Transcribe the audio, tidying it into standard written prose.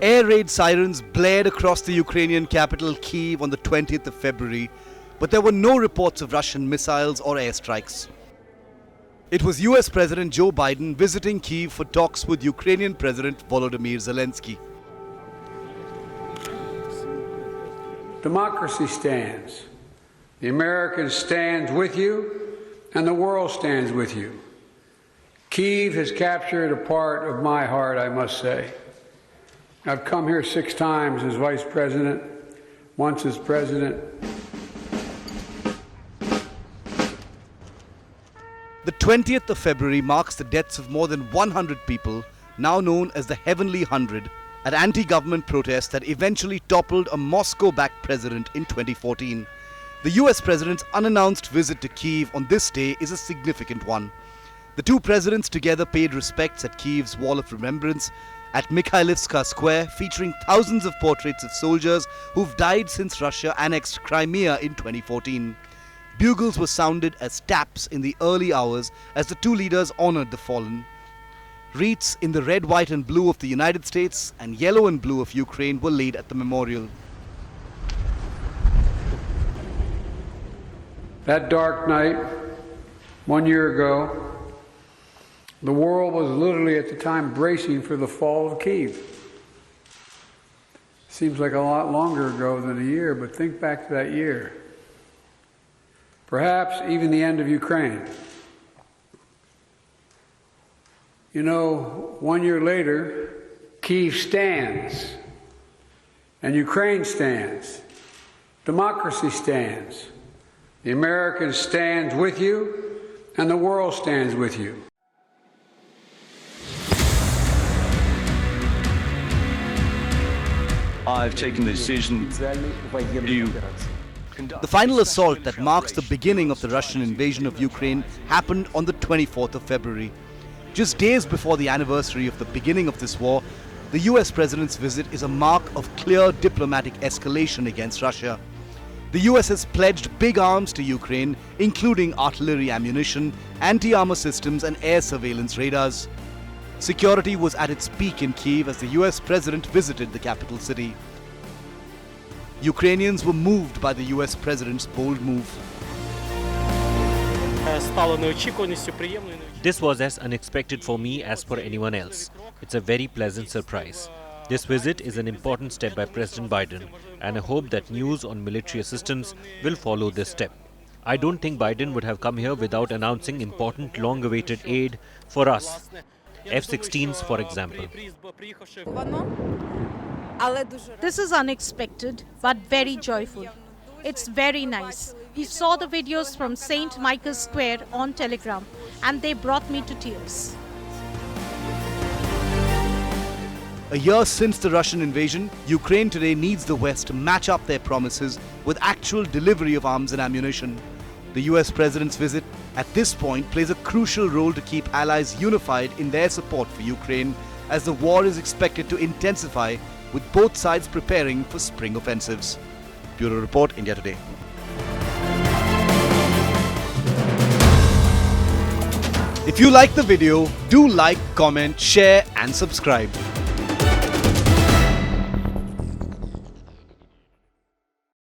Air raid sirens blared across the Ukrainian capital Kyiv on the 20th of February, but there were no reports of Russian missiles or airstrikes. It was US President Joe Biden visiting Kyiv for talks with Ukrainian President Volodymyr Zelensky. Democracy stands. The Americans stand with you, and the world stands with you. Kyiv has captured a part of my heart, I must say. I've come here 6 times as Vice President, once as President. The 20th of February marks the deaths of more than 100 people, now known as the Heavenly 100, at anti-government protests that eventually toppled a Moscow-backed president in 2014. The US president's unannounced visit to Kyiv on this day is a significant one. The two presidents together paid respects at Kyiv's Wall of Remembrance at Mikhailivska Square, featuring thousands of portraits of soldiers who've died since Russia annexed Crimea in 2014. Bugles were sounded as taps in the early hours as the two leaders honored the fallen. Wreaths in the red, white and blue of the United States and yellow and blue of Ukraine were laid at the memorial. That dark night, 1 year ago, the world was literally at the time bracing for the fall of Kyiv. Seems like a lot longer ago than a year, but think back to that year. Perhaps even the end of Ukraine. You know, 1 year later, Kyiv stands, and Ukraine stands. Democracy stands. The Americans stand with you, and the world stands with you. I've taken the decision to The final assault that marks the beginning of the Russian invasion of Ukraine happened on the 24th of February. Just days before the anniversary of the beginning of this war, the US president's visit is a mark of clear diplomatic escalation against Russia. The US has pledged big arms to Ukraine, including artillery ammunition, anti-armor systems and air surveillance radars. Security was at its peak in Kyiv as the US president visited the capital city. Ukrainians were moved by the US president's bold move. This was as unexpected for me as for anyone else. It's a very pleasant surprise. This visit is an important step by President Biden, and I hope that news on military assistance will follow this step. I don't think Biden would have come here without announcing important long-awaited aid for us. F-16s, for example. This is unexpected, but very joyful. It's very nice. We saw the videos from St. Michael's Square on Telegram, and they brought me to tears. A year since the Russian invasion, Ukraine today needs the West to match up their promises with actual delivery of arms and ammunition. The US president's visit at this point plays a crucial role to keep allies unified in their support for Ukraine as the war is expected to intensify, with both sides preparing for spring offensives. Bureau Report, India Today. If you like the video, do like, comment, share and subscribe.